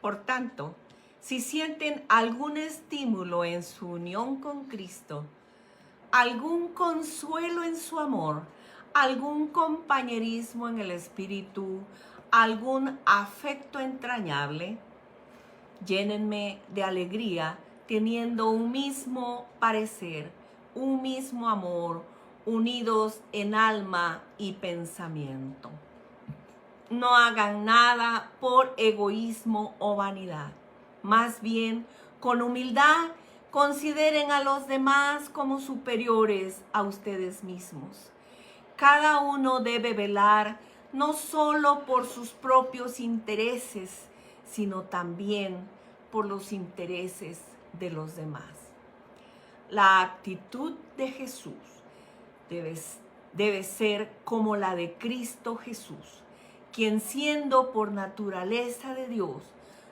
Por tanto, si sienten algún estímulo en su unión con Cristo, algún consuelo en su amor, algún compañerismo en el espíritu, algún afecto entrañable, llénenme de alegría teniendo un mismo parecer, un mismo amor, unidos en alma y pensamiento. No hagan nada por egoísmo o vanidad. Más bien, con humildad, consideren a los demás como superiores a ustedes mismos. Cada uno debe velar no solo por sus propios intereses, sino también por los intereses de los demás. La actitud de Jesús debe ser como la de Cristo Jesús, quien siendo por naturaleza de Dios,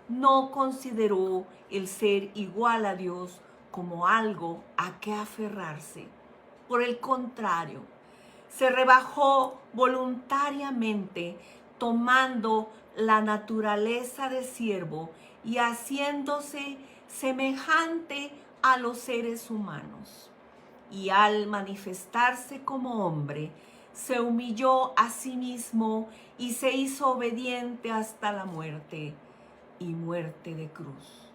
no consideró el ser igual a Dios como algo a que aferrarse. Por el contrario, se rebajó voluntariamente, tomando la naturaleza de siervo y haciéndose semejante a los seres humanos. Y al manifestarse como hombre, se humilló a sí mismo y se hizo obediente hasta la muerte y muerte de cruz.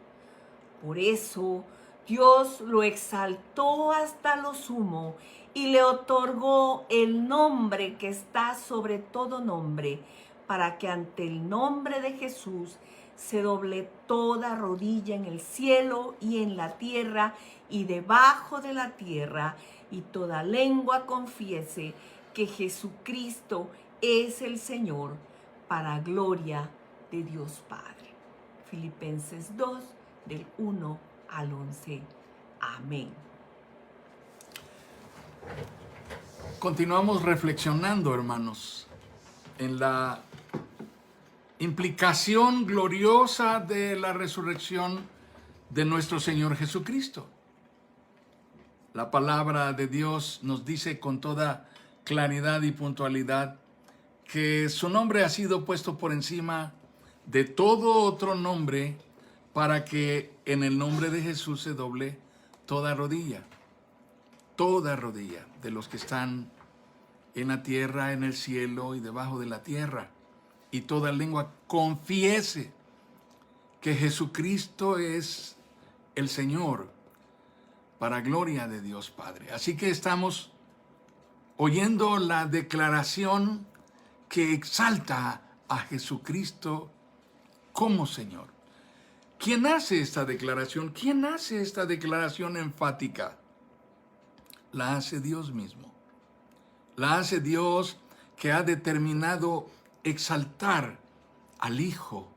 Por eso Dios lo exaltó hasta lo sumo y le otorgó el nombre que está sobre todo nombre, para que ante el nombre de Jesús se doble toda rodilla en el cielo y en la tierra y debajo de la tierra, y toda lengua confiese que Jesucristo es el Señor, para gloria de Dios Padre. Filipenses 2, del 1 al 11. Amén. Continuamos reflexionando, hermanos, en la implicación gloriosa de la resurrección de nuestro Señor Jesucristo. La palabra de Dios nos dice con toda claridad y puntualidad que su nombre ha sido puesto por encima de todo otro nombre, para que en el nombre de Jesús se doble toda rodilla de los que están en la tierra, en el cielo y debajo de la tierra, y toda lengua confiese que Jesucristo es el Señor, para gloria de Dios Padre. Así que estamos oyendo la declaración que exalta a Jesucristo como Señor. ¿Quién hace esta declaración? ¿Quién hace esta declaración enfática? La hace Dios mismo. La hace Dios, que ha determinado exaltar al Hijo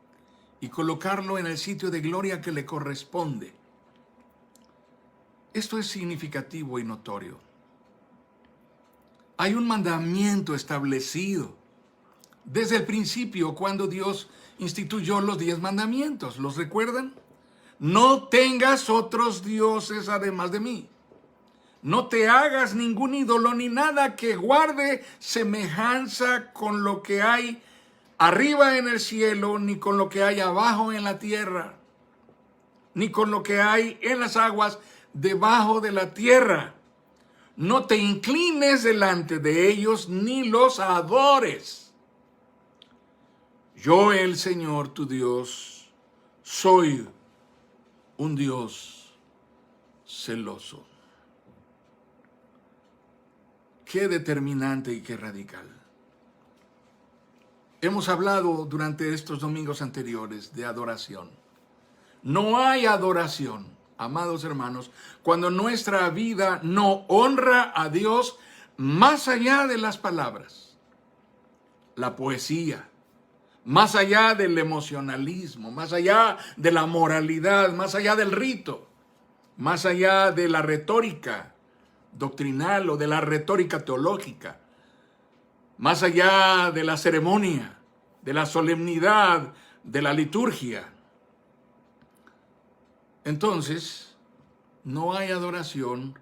y colocarlo en el sitio de gloria que le corresponde. Esto es significativo y notorio. Hay un mandamiento establecido desde el principio, cuando Dios instituyó los 10 mandamientos. ¿Los recuerdan? No tengas otros dioses además de mí. No te hagas ningún ídolo ni nada que guarde semejanza con lo que hay arriba en el cielo, ni con lo que hay abajo en la tierra, ni con lo que hay en las aguas debajo de la tierra. No te inclines delante de ellos, ni los adores. Yo, el Señor tu Dios, soy un Dios celoso. Qué determinante y qué radical. Hemos hablado durante estos domingos anteriores de adoración. No hay adoración, amados hermanos, cuando nuestra vida no honra a Dios más allá de las palabras, la poesía, más allá del emocionalismo, más allá de la moralidad, más allá del rito, más allá de la retórica doctrinal o de la retórica teológica, más allá de la ceremonia, de la solemnidad, de la liturgia. Entonces, no hay adoración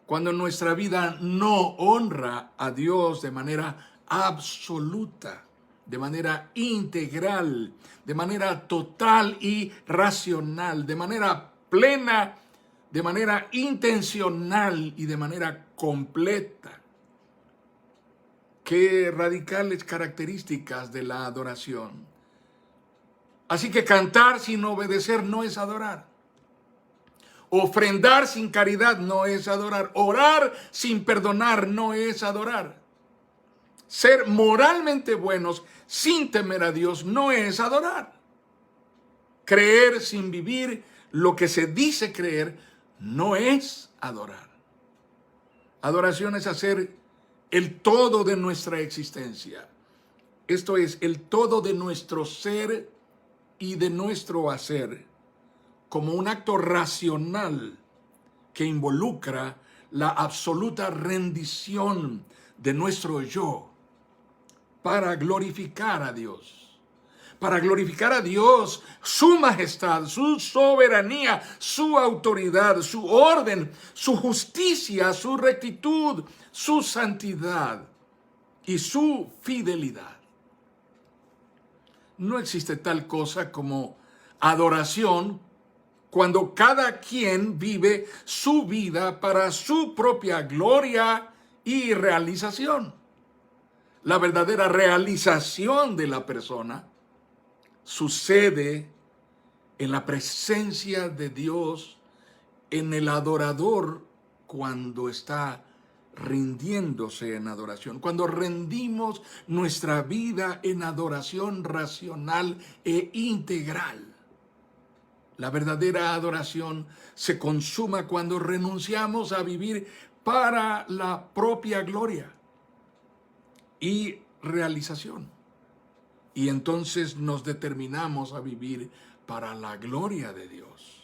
cuando nuestra vida no honra a Dios de manera absoluta. de manera integral, de manera total y racional, de manera plena, de manera intencional y de manera completa. Qué radicales características de la adoración. Así que cantar sin obedecer no es adorar. Ofrendar sin caridad no es adorar. Orar sin perdonar no es adorar. Ser moralmente buenos sin temer a Dios no es adorar. Creer sin vivir lo que se dice creer no es adorar. Adoración es hacer el todo de nuestra existencia. Esto es, el todo de nuestro ser y de nuestro hacer, como un acto racional que involucra la absoluta rendición de nuestro yo para glorificar a Dios. Para glorificar a Dios, su majestad, su soberanía, su autoridad, su orden, su justicia, su rectitud, su santidad y su fidelidad. No existe tal cosa como adoración cuando cada quien vive su vida para su propia gloria y realización. La verdadera realización de la persona sucede en la presencia de Dios, en el adorador, cuando está rindiéndose en adoración, cuando rendimos nuestra vida en adoración racional e integral. La verdadera adoración se consuma cuando renunciamos a vivir para la propia gloria y realización. Y entonces nos determinamos a vivir para la gloria de Dios.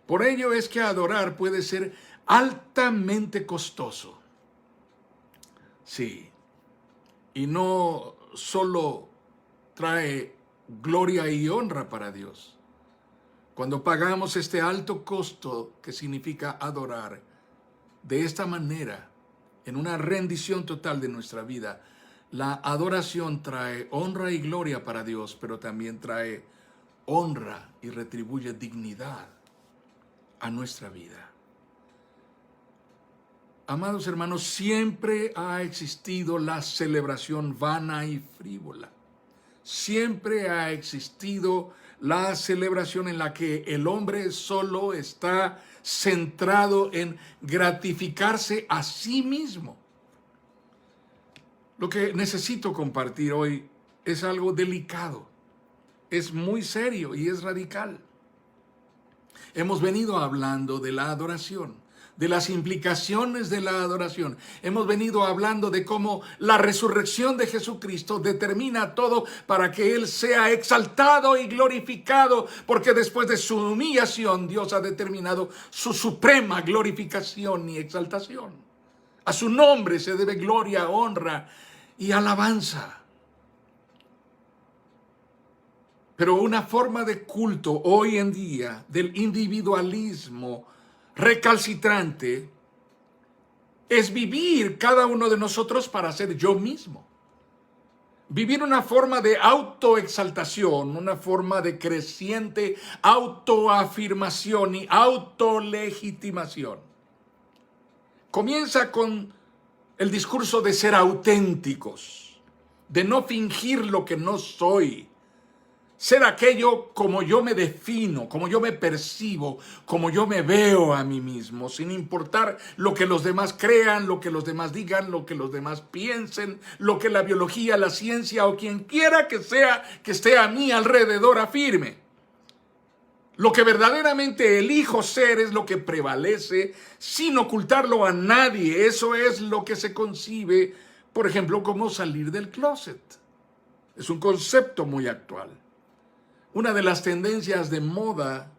Por ello es que adorar puede ser altamente costoso. Sí. Y no solo trae gloria y honra para Dios. Cuando pagamos este alto costo que significa adorar, de esta manera, en una rendición total de nuestra vida, la adoración trae honra y gloria para Dios, pero también trae honra y retribuye dignidad a nuestra vida. Amados hermanos, siempre ha existido la celebración vana y frívola. Siempre ha existido la celebración en la que el hombre solo está centrado en gratificarse a sí mismo. Lo que necesito compartir hoy es algo delicado, es muy serio y es radical. Hemos venido hablando de la adoración, de las implicaciones de la adoración. Hemos venido hablando de cómo la resurrección de Jesucristo determina todo para que Él sea exaltado y glorificado, porque después de su humillación Dios ha determinado su suprema glorificación y exaltación. A su nombre se debe gloria, honra y alabanza. Pero una forma de culto hoy en día del individualismo recalcitrante es vivir cada uno de nosotros para ser yo mismo. Vivir una forma de autoexaltación, una forma de creciente autoafirmación y autolegitimación. Comienza con el discurso de ser auténticos, de no fingir lo que no soy, ser aquello como yo me defino, como yo me percibo, como yo me veo a mí mismo, sin importar lo que los demás crean, lo que los demás digan, lo que los demás piensen, lo que la biología, la ciencia o quien quiera que sea que esté a mi alrededor afirme. Lo que verdaderamente elijo ser es lo que prevalece sin ocultarlo a nadie. Eso es lo que se concibe, por ejemplo, como salir del closet. Es un concepto muy actual. Una de las tendencias de moda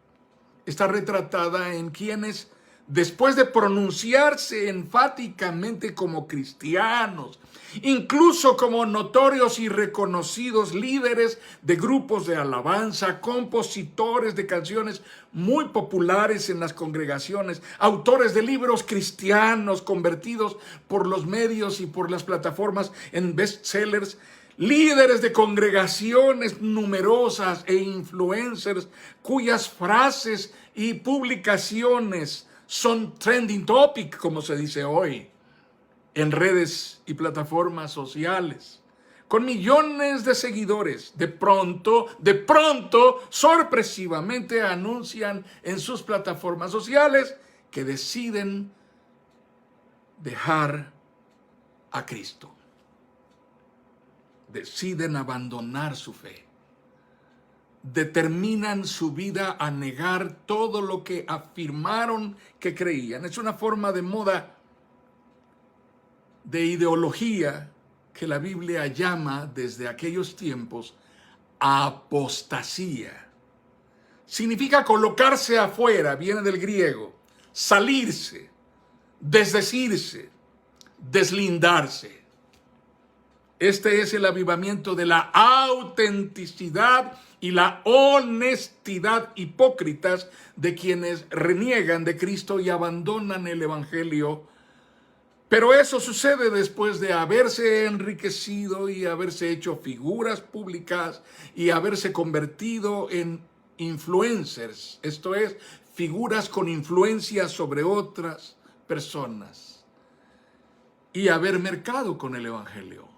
está retratada en quienes, después de pronunciarse enfáticamente como cristianos, incluso como notorios y reconocidos líderes de grupos de alabanza, compositores de canciones muy populares en las congregaciones, autores de libros cristianos convertidos por los medios y por las plataformas en bestsellers, líderes de congregaciones numerosas e influencers cuyas frases y publicaciones son trending topic, como se dice hoy, en redes y plataformas sociales, con millones de seguidores. De pronto, sorpresivamente anuncian en sus plataformas sociales que deciden dejar a Cristo. Deciden abandonar su fe. Determinan su vida a negar todo lo que afirmaron que creían. Es una forma de moda, de ideología, que la Biblia llama desde aquellos tiempos apostasía. Significa colocarse afuera, viene del griego, salirse, desdecirse, deslindarse. Este es el avivamiento de la autenticidad y la honestidad hipócritas de quienes reniegan de Cristo y abandonan el Evangelio. Pero eso sucede después de haberse enriquecido y haberse hecho figuras públicas y haberse convertido en influencers, esto es, figuras con influencia sobre otras personas, y haber mercado con el Evangelio.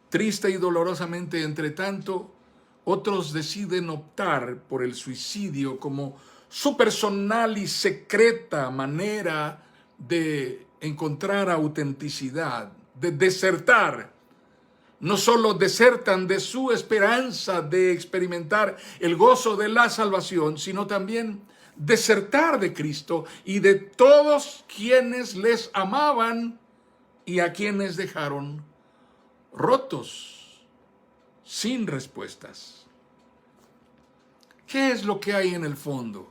Triste y dolorosamente, entre tanto, otros deciden optar por el suicidio como su personal y secreta manera de encontrar autenticidad, de desertar. No solo desertan de su esperanza de experimentar el gozo de la salvación, sino también desertar de Cristo y de todos quienes les amaban y a quienes dejaron rotos, sin respuestas. ¿Qué es lo que hay en el fondo?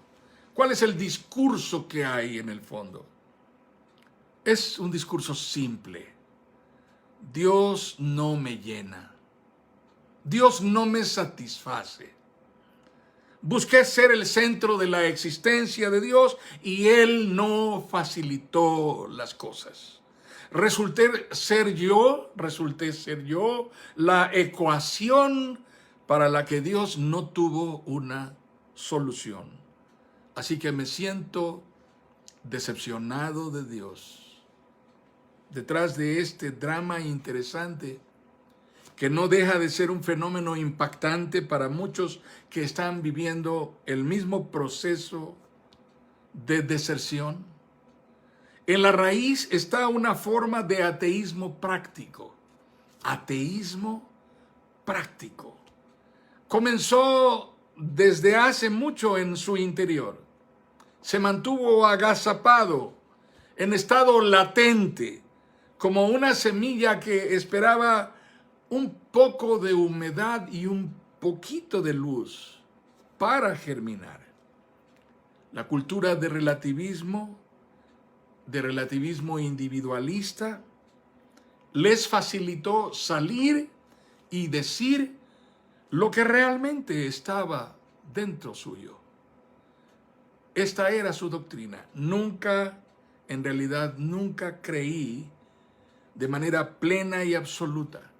¿Cuál es el discurso que hay en el fondo? Es un discurso simple. Dios no me llena. Dios no me satisface. Busqué ser el centro de la existencia de Dios y Él no facilitó las cosas. Resulté ser yo la ecuación para la que Dios no tuvo una solución. Así que me siento decepcionado de Dios. Detrás de este drama interesante, que no deja de ser un fenómeno impactante para muchos que están viviendo el mismo proceso de deserción, en la raíz está una forma de ateísmo práctico. Ateísmo práctico. Comenzó desde hace mucho en su interior. Se mantuvo agazapado, en estado latente, como una semilla que esperaba un poco de humedad y un poquito de luz para germinar. La cultura de relativismo individualista, les facilitó salir y decir lo que realmente estaba dentro suyo. Esta era su doctrina. En realidad nunca creí de manera plena y absoluta.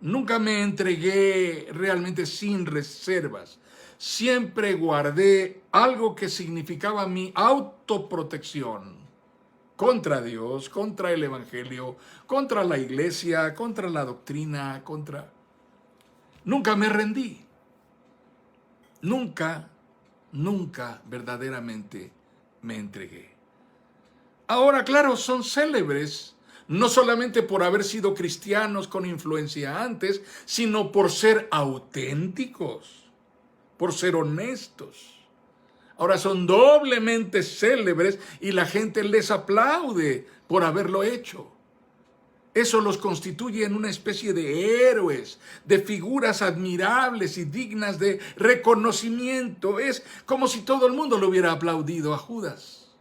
Nunca me entregué realmente sin reservas. Siempre guardé algo que significaba mi autoprotección contra Dios, contra el Evangelio, contra la iglesia, contra la doctrina, Nunca me rendí. Nunca verdaderamente me entregué. Ahora, claro, son célebres, no solamente por haber sido cristianos con influencia antes, sino por ser auténticos, por ser honestos. Ahora son doblemente célebres y la gente les aplaude por haberlo hecho. Eso los constituye en una especie de héroes, de figuras admirables y dignas de reconocimiento. Es como si todo el mundo le hubiera aplaudido a Judas.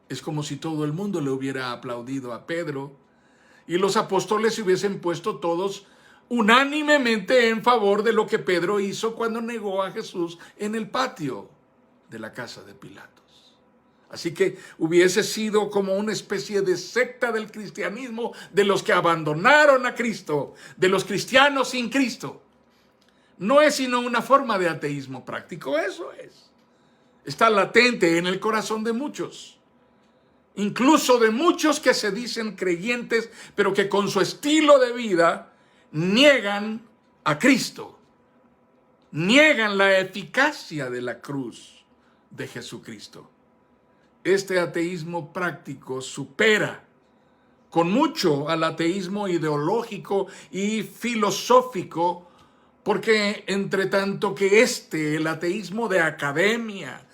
Es como si todo el mundo le hubiera aplaudido a Pedro y los apóstoles se hubiesen puesto todos unánimemente en favor de lo que Pedro hizo cuando negó a Jesús en el patio de la casa de Pilatos. Así que hubiese sido como una especie de secta del cristianismo, de los que abandonaron a Cristo, de los cristianos sin Cristo. No es sino una forma de ateísmo práctico, eso es. Está latente en el corazón de muchos. Incluso de muchos que se dicen creyentes, pero que con su estilo de vida niegan a Cristo. Niegan la eficacia de la cruz de Jesucristo. Este ateísmo práctico supera con mucho al ateísmo ideológico y filosófico, porque entre tanto que el ateísmo de academia,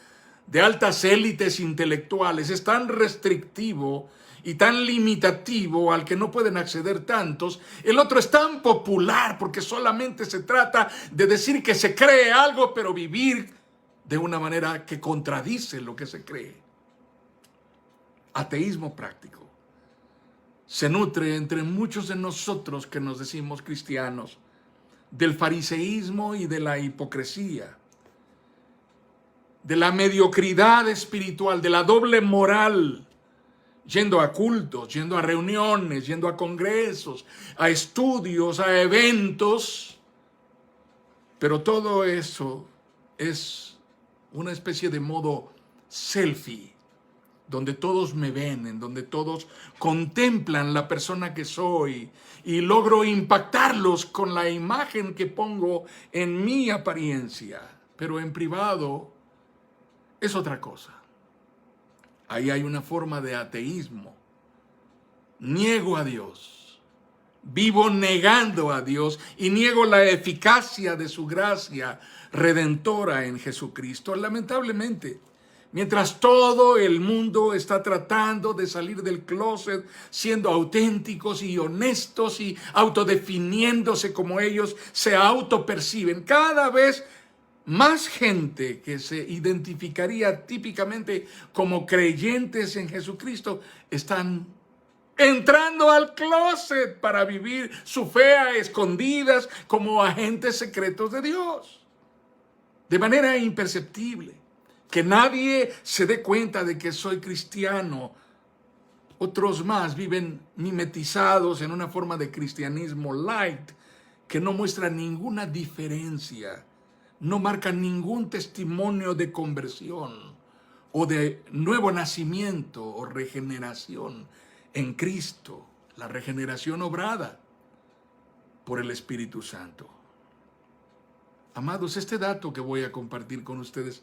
de altas élites intelectuales, es tan restrictivo y tan limitativo al que no pueden acceder tantos, el otro es tan popular porque solamente se trata de decir que se cree algo, pero vivir de una manera que contradice lo que se cree. Ateísmo práctico se nutre entre muchos de nosotros que nos decimos cristianos del fariseísmo y de la hipocresía, de la mediocridad espiritual, de la doble moral, yendo a cultos, yendo a reuniones, yendo a congresos, a estudios, a eventos, pero todo eso es una especie de modo selfie, donde todos me ven, en donde todos contemplan la persona que soy y logro impactarlos con la imagen que pongo en mi apariencia. Pero en privado es otra cosa. Ahí hay una forma de ateísmo. Niego a Dios. Vivo negando a Dios y niego la eficacia de su gracia redentora en Jesucristo. Lamentablemente, mientras todo el mundo está tratando de salir del closet, siendo auténticos y honestos y autodefiniéndose como ellos se autoperciben, cada vez más gente que se identificaría típicamente como creyentes en Jesucristo están entrando al closet para vivir su fe a escondidas como agentes secretos de Dios, de manera imperceptible. Que nadie se dé cuenta de que soy cristiano. Otros más viven mimetizados en una forma de cristianismo light que no muestra ninguna diferencia, no marca ningún testimonio de conversión o de nuevo nacimiento o regeneración en Cristo, la regeneración obrada por el Espíritu Santo. Amados, este dato que voy a compartir con ustedes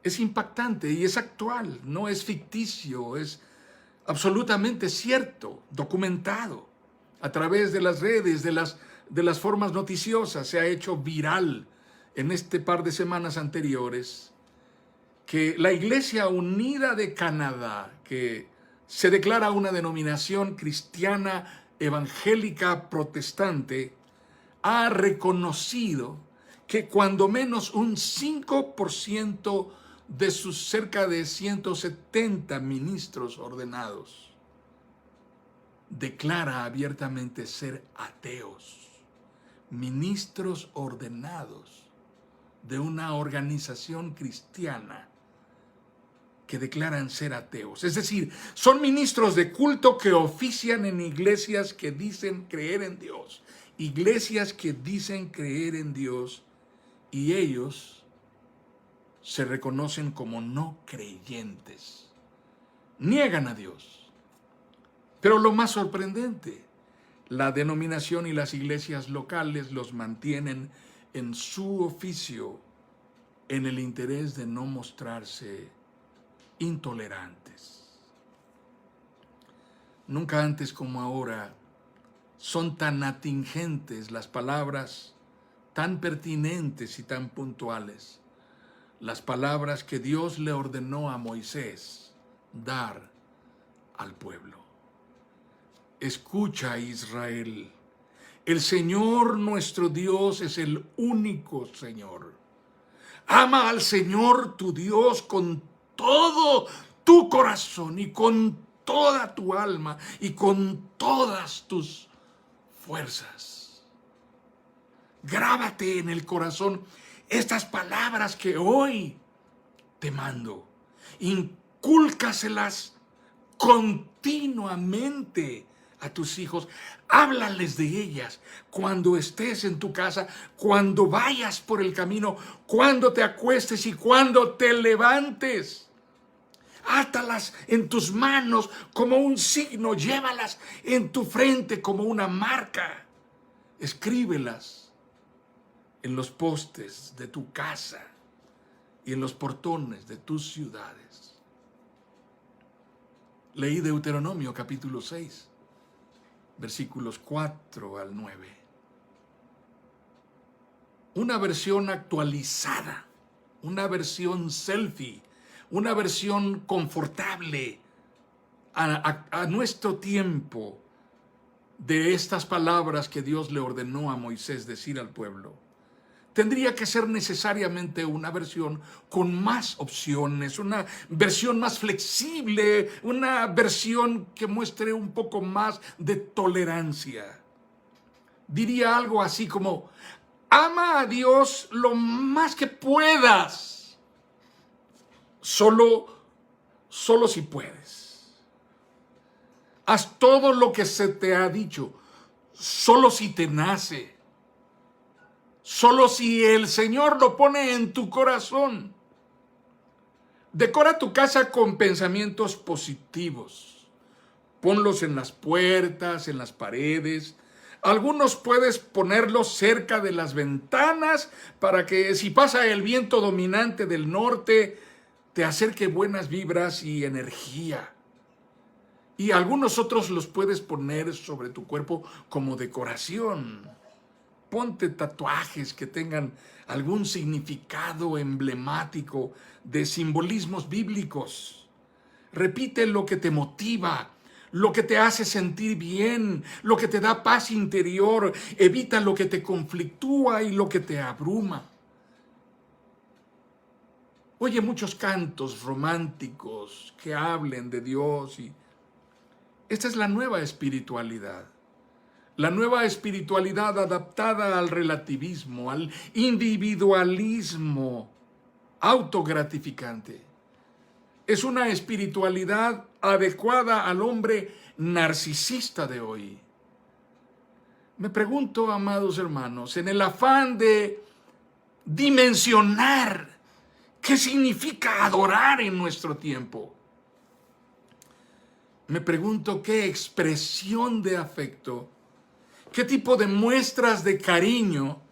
es impactante y es actual, no es ficticio, es absolutamente cierto, documentado a través de las redes, de las formas noticiosas. Se ha hecho viral en este par de semanas anteriores que la Iglesia Unida de Canadá, que se declara una denominación cristiana evangélica protestante, ha reconocido que cuando menos un 5% de sus cerca de 170 ministros ordenados declara abiertamente ser ateos. Ministros ordenados de una organización cristiana que declaran ser ateos. Es decir, son ministros de culto que ofician en iglesias que dicen creer en Dios. Iglesias que dicen creer en Dios y ellos se reconocen como no creyentes. Niegan a Dios. Pero lo más sorprendente, la denominación y las iglesias locales los mantienen en su oficio en el interés de no mostrarse intolerantes. Nunca antes como ahora son tan atingentes las palabras, tan pertinentes y tan puntuales, las palabras que Dios le ordenó a Moisés dar al pueblo. Escucha, Israel, el Señor nuestro Dios es el único Señor. Ama al Señor tu Dios con todo tu corazón y con toda tu alma y con todas tus fuerzas. Grábate en el corazón estas palabras que hoy te mando. Incúlcaselas continuamente a tus hijos. Háblales de ellas cuando estés en tu casa, cuando vayas por el camino, cuando te acuestes y cuando te levantes. Átalas en tus manos como un signo, llévalas en tu frente como una marca. Escríbelas en los postes de tu casa y en los portones de tus ciudades. Leí Deuteronomio capítulo 6, versículos 4 al 9. Una versión actualizada, una versión selfie, una versión confortable a nuestro tiempo de estas palabras que Dios le ordenó a Moisés decir al pueblo. Tendría que ser necesariamente una versión con más opciones, una versión más flexible, una versión que muestre un poco más de tolerancia. Diría algo así como: ama a Dios lo más que puedas. Solo si puedes. Haz todo lo que se te ha dicho, solo si te nace. Solo si el Señor lo pone en tu corazón. Decora tu casa con pensamientos positivos. Ponlos en las puertas, en las paredes. Algunos puedes ponerlos cerca de las ventanas para que si pasa el viento dominante del norte, te acerque buenas vibras y energía. Y algunos otros los puedes poner sobre tu cuerpo como decoración. Ponte tatuajes que tengan algún significado emblemático de simbolismos bíblicos. Repite lo que te motiva, lo que te hace sentir bien, lo que te da paz interior. Evita lo que te conflictúa y lo que te abruma. Oye muchos cantos románticos que hablen de Dios y esta es la nueva espiritualidad. La nueva espiritualidad adaptada al relativismo, al individualismo autogratificante. Es una espiritualidad adecuada al hombre narcisista de hoy. Me pregunto, amados hermanos, en el afán de dimensionar ¿qué significa adorar en nuestro tiempo? Me pregunto qué expresión de afecto, qué tipo de muestras de cariño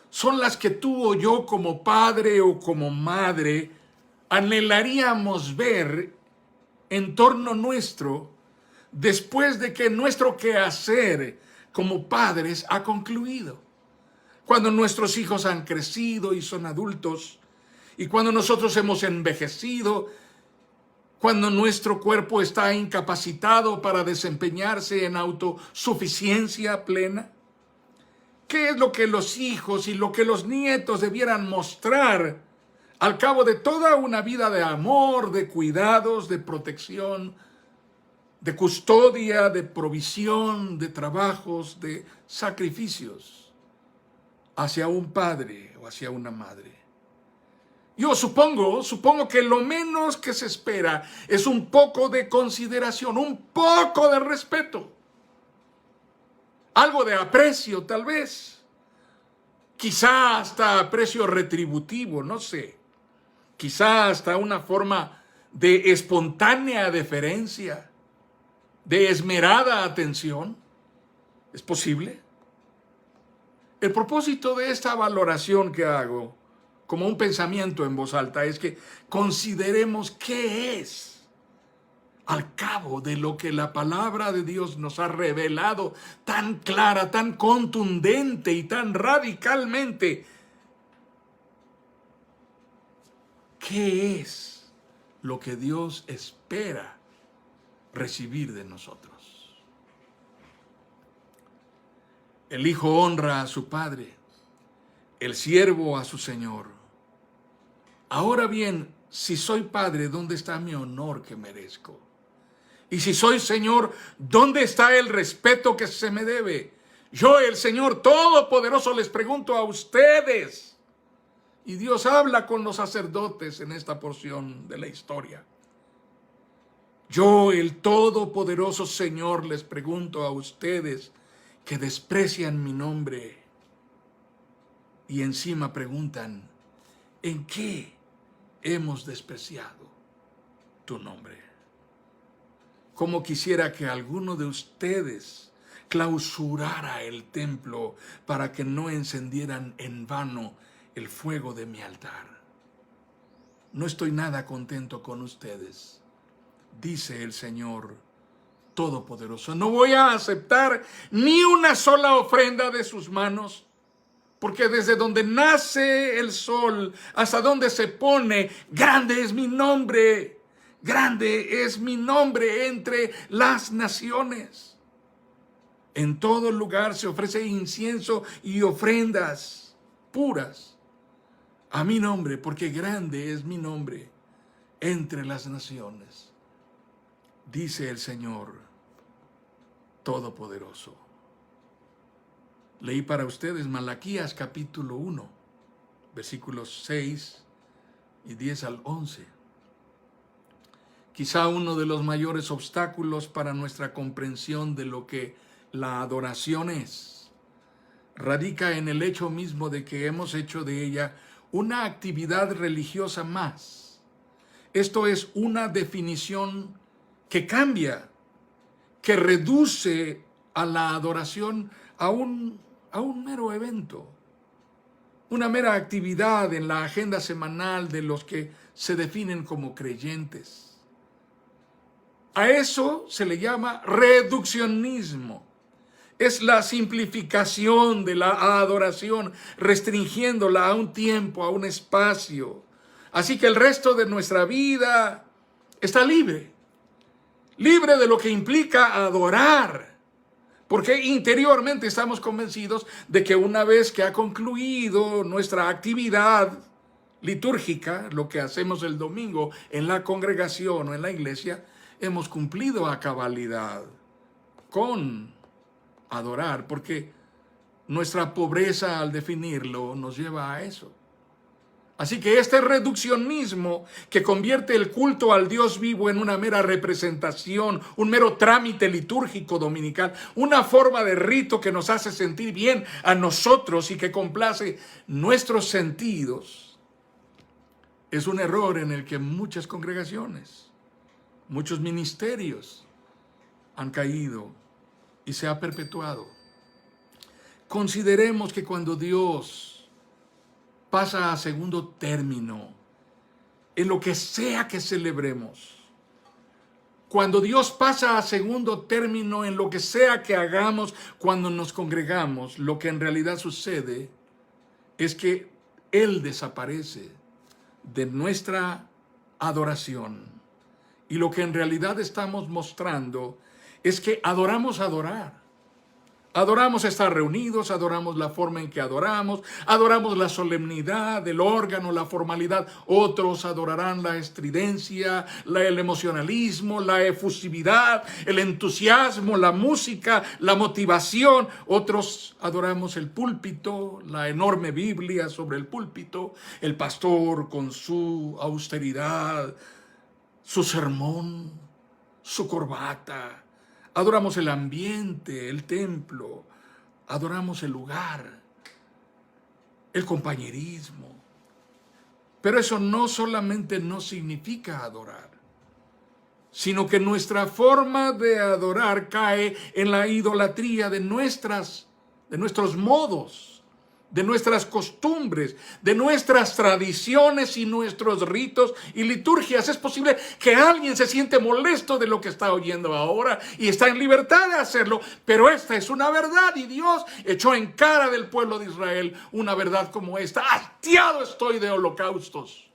son las que tú o yo como padre o como madre anhelaríamos ver en torno nuestro después de que nuestro quehacer como padres ha concluido. Cuando nuestros hijos han crecido y son adultos, y cuando nosotros hemos envejecido, cuando nuestro cuerpo está incapacitado para desempeñarse en autosuficiencia plena. ¿Qué es lo que los hijos y lo que los nietos debieran mostrar al cabo de toda una vida de amor, de cuidados, de protección, de custodia, de provisión, de trabajos, de sacrificios hacia un padre o hacia una madre? Yo supongo que lo menos que se espera es un poco de consideración, un poco de respeto, algo de aprecio tal vez, quizá hasta aprecio retributivo, no sé, quizá hasta una forma de espontánea deferencia, de esmerada atención. ¿Es posible? El propósito de esta valoración que hago como un pensamiento en voz alta es que consideremos qué es, al cabo de lo que la palabra de Dios nos ha revelado tan clara, tan contundente y tan radicalmente. ¿Qué es lo que Dios espera recibir de nosotros? El hijo honra a su padre, el siervo a su señor. Ahora bien, si soy padre, ¿dónde está mi honor que merezco? Y si soy señor, ¿dónde está el respeto que se me debe? Yo, el Señor Todopoderoso, les pregunto a ustedes. Y Dios habla con los sacerdotes en esta porción de la historia. Yo, el Todopoderoso Señor, les pregunto a ustedes que desprecian mi nombre y encima preguntan, ¿en qué hemos despreciado tu nombre? Como quisiera que alguno de ustedes clausurara el templo para que no encendieran en vano el fuego de mi altar. No estoy nada contento con ustedes, dice el Señor Todopoderoso. No voy a aceptar ni una sola ofrenda de sus manos, porque desde donde nace el sol hasta donde se pone, grande es mi nombre. Grande es mi nombre entre las naciones. En todo lugar se ofrece incienso y ofrendas puras a mi nombre, porque grande es mi nombre entre las naciones, dice el Señor Todopoderoso. Leí para ustedes Malaquías capítulo 1, versículos 6 y 10 al 11. Quizá uno de los mayores obstáculos para nuestra comprensión de lo que la adoración es, radica en el hecho mismo de que hemos hecho de ella una actividad religiosa más. Esto es una definición que cambia, que reduce a la adoración a un mero evento, una mera actividad en la agenda semanal de los que se definen como creyentes. A eso se le llama reduccionismo. Es la simplificación de la adoración, restringiéndola a un tiempo, a un espacio. Así que el resto de nuestra vida está libre de lo que implica adorar. Porque interiormente estamos convencidos de que una vez que ha concluido nuestra actividad litúrgica, lo que hacemos el domingo en la congregación o en la iglesia, hemos cumplido a cabalidad con adorar, porque nuestra pobreza al definirlo nos lleva a eso. Así que este reduccionismo que convierte el culto al Dios vivo en una mera representación, un mero trámite litúrgico dominical, una forma de rito que nos hace sentir bien a nosotros y que complace nuestros sentidos, es un error en el que muchas congregaciones, muchos ministerios han caído y se ha perpetuado. Consideremos que cuando Dios pasa a segundo término en lo que sea que celebremos, cuando Dios pasa a segundo término en lo que sea que hagamos cuando nos congregamos, lo que en realidad sucede es que Él desaparece de nuestra adoración. Y lo que en realidad estamos mostrando es que adoramos adorar. Adoramos estar reunidos, adoramos la forma en que adoramos la solemnidad, el órgano, la formalidad. Otros adorarán la estridencia, el emocionalismo, la efusividad, el entusiasmo, la música, la motivación. Otros adoramos el púlpito, la enorme Biblia sobre el púlpito, el pastor con su austeridad, su sermón, su corbata. Adoramos el ambiente, el templo, adoramos el lugar, el compañerismo. Pero eso no solamente no significa adorar, sino que nuestra forma de adorar cae en la idolatría de nuestros modos, de nuestras costumbres, de nuestras tradiciones y nuestros ritos y liturgias. Es posible que alguien se siente molesto de lo que está oyendo ahora y está en libertad de hacerlo, pero esta es una verdad y Dios echó en cara del pueblo de Israel una verdad como esta. Hastiado estoy de holocaustos,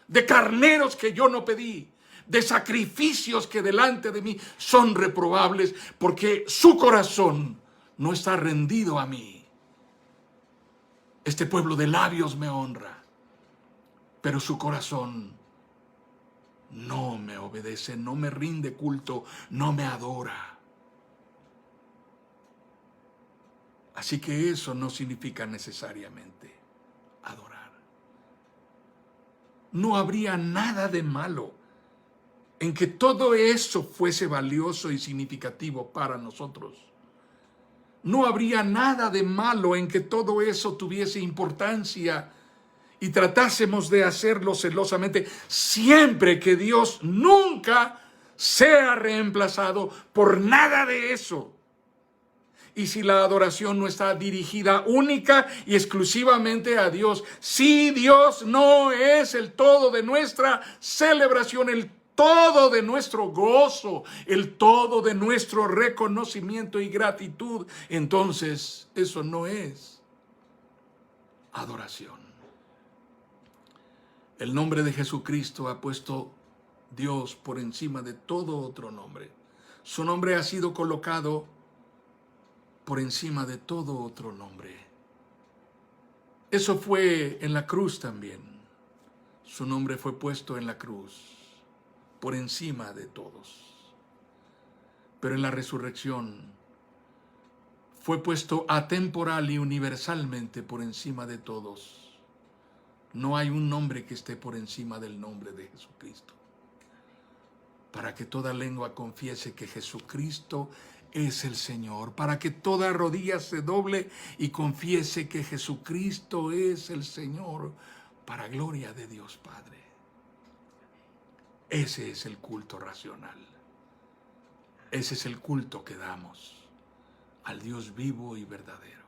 de carneros que yo no pedí, de sacrificios que delante de mí son reprobables, porque su corazón no está rendido a mí. Este pueblo de labios me honra, pero su corazón no me obedece, no me rinde culto, no me adora. Así que eso no significa necesariamente adorar. No habría nada de malo en que todo eso fuese valioso y significativo para nosotros. No habría nada de malo en que todo eso tuviese importancia y tratásemos de hacerlo celosamente, siempre que Dios nunca sea reemplazado por nada de eso. Y si la adoración no está dirigida única y exclusivamente a Dios, si Dios no es el todo de nuestra celebración, el todo de nuestro gozo, el todo de nuestro reconocimiento y gratitud, entonces eso no es adoración. El nombre de Jesucristo ha puesto Dios por encima de todo otro nombre. Su nombre ha sido colocado por encima de todo otro nombre. Eso fue en la cruz también. Su nombre fue puesto en la cruz, por encima de todos. Pero en la resurrección fue puesto atemporal y universalmente por encima de todos. No hay un nombre que esté por encima del nombre de Jesucristo. Para que toda lengua confiese que Jesucristo es el Señor, para que toda rodilla se doble y confiese que Jesucristo es el Señor, para gloria de Dios Padre. Ese es el culto racional. Ese es el culto que damos al Dios vivo y verdadero.